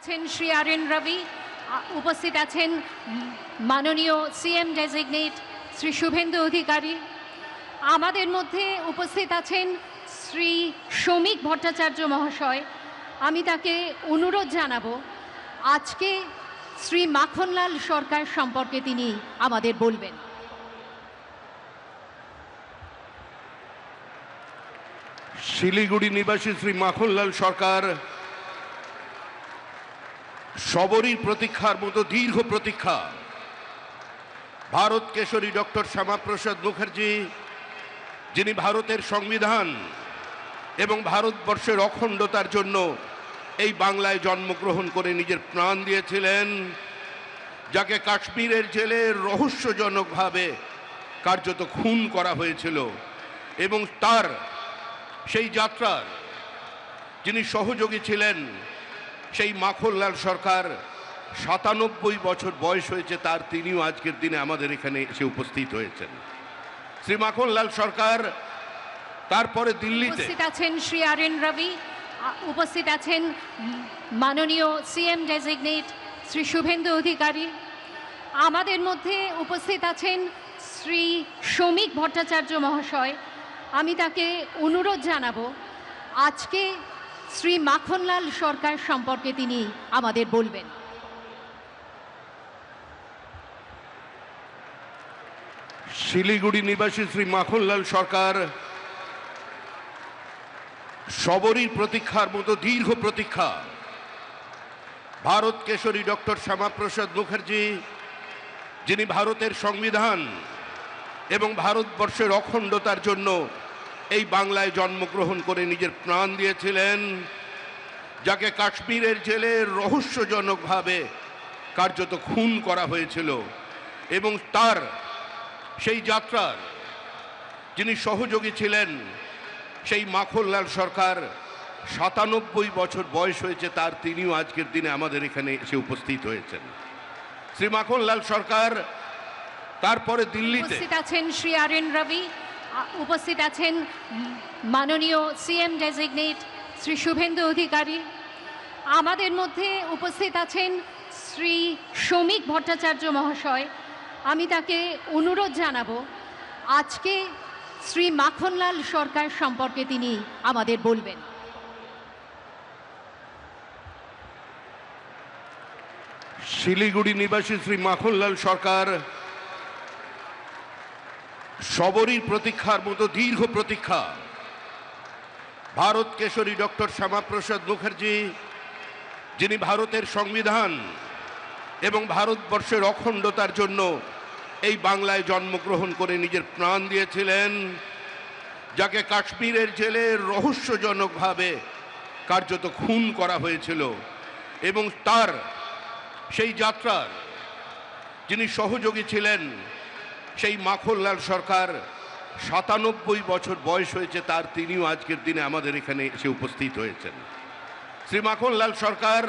আছেন শ্রী আর এন রবি, উপস্থিত আছেন মাননীয় সিএম ডেজিগনেট শ্রী শুভেন্দু অধিকারী, আমাদের মধ্যে উপস্থিত আছেন শ্রী শ্রমিক ভট্টাচার্য মহাশয়। আমি তাকে অনুরোধ জানাবো আজকে শ্রী মাখনলাল সরকার সম্পর্কে তিনি আমাদের বলবেন। শিলিগুড়ি নিবাসী শ্রী মাখনলাল সরকার সবরই প্রতীক্ষার মতো দীর্ঘ প্রতীক্ষা। ভারত কেশরী ডক্টর শ্যামাপ্রসাদ মুখার্জি, যিনি ভারতের সংবিধান এবং ভারতবর্ষের অখণ্ডতার জন্য এই বাংলায় জন্মগ্রহণ করে নিজের প্রাণ দিয়েছিলেন, যাকে কাশ্মীরের জেলে রহস্যজনকভাবে কার্যত খুন করা হয়েছিল, এবং তার সেই যাত্রার যিনি সহযোগী ছিলেন, সেই মাখনলাল সরকার ৯৭ বছর বয়স হয়েছে তার, তিনিও আজকের দিনে আমাদের এখানে এসে উপস্থিত হয়েছেন। শ্রী মাখনলাল সরকার তারপরে দিল্লিতে উপস্থিত আছেন শ্রী আর এন রবি, উপস্থিত আছেন মাননীয় সিএম ডেজিগনেট শ্রী শুভেন্দু অধিকারী, আমাদের মধ্যে উপস্থিত আছেন শ্রী শ্রমিক ভট্টাচার্য মহাশয়। আমি তাকে অনুরোধ জানাবো আজকে শ্রী মাখনলাল সরকার সম্পর্কে তিনি আমাদের বলবেন। শিলিগুড়ি নিবাসী শ্রী মাখনলাল সরকার সবরই প্রতীক্ষার মতো দীর্ঘ প্রতীক্ষা। ভারত কেশরী ডক্টর শ্যামাপ্রসাদ মুখার্জি, যিনি ভারতের সংবিধান এবং ভারতবর্ষের অখণ্ডতার জন্য এই বাংলায় জন্মগ্রহণ করে নিজের প্রাণ দিয়েছিলেন, যাকে কাশ্মীরের জেলে রহস্যজনকভাবে কার্যত খুন করা হয়েছিল, এবং তার সেই যাত্রার যিনি সহযোগী ছিলেন, সেই মাখনলাল সরকার ৯৭ বছর বয়স হয়েছে তার, তিনিও আজকের দিনে আমাদের এখানে এসে উপস্থিত হয়েছেন। শ্রী মাখনলাল সরকার তারপরে দিল্লিতে উপস্থিত আছেন শ্রী আর এন রবি, উপস্থিত আছেন মাননীয় সিএম ডেজিগনেট শ্রী শুভেন্দু অধিকারী, আমাদের মধ্যে উপস্থিত আছেন শ্রী শ্রমিক ভট্টাচার্য মহাশয়। আমি তাকে অনুরোধ জানাবো আজকে শ্রী মাখনলাল সরকার সম্পর্কে তিনি আমাদের বলবেন। শিলিগুড়ি নিবাসী শ্রী মাখনলাল সরকার সবরই প্রতীক্ষার মতো দীর্ঘ প্রতীক্ষা। ভারত কেশরী ডক্টর শ্যামাপ্রসাদ মুখার্জি, যিনি ভারতের সংবিধান এবং ভারতবর্ষের অখণ্ডতার জন্য এই বাংলায় জন্মগ্রহণ করে নিজের প্রাণ দিয়েছিলেন, যাকে কাশ্মীরের জেলে রহস্যজনকভাবে কার্যত খুন করা হয়েছিল, এবং তার সেই যাত্রার যিনি সহযোগী ছিলেন, সেই মাখনলাল সরকার ৯৭ বছর বয়স হয়েছে তার, তিনিও আজকের দিনে আমাদের এখানে এসে উপস্থিত হয়েছেন। শ্রী মাখনলাল সরকার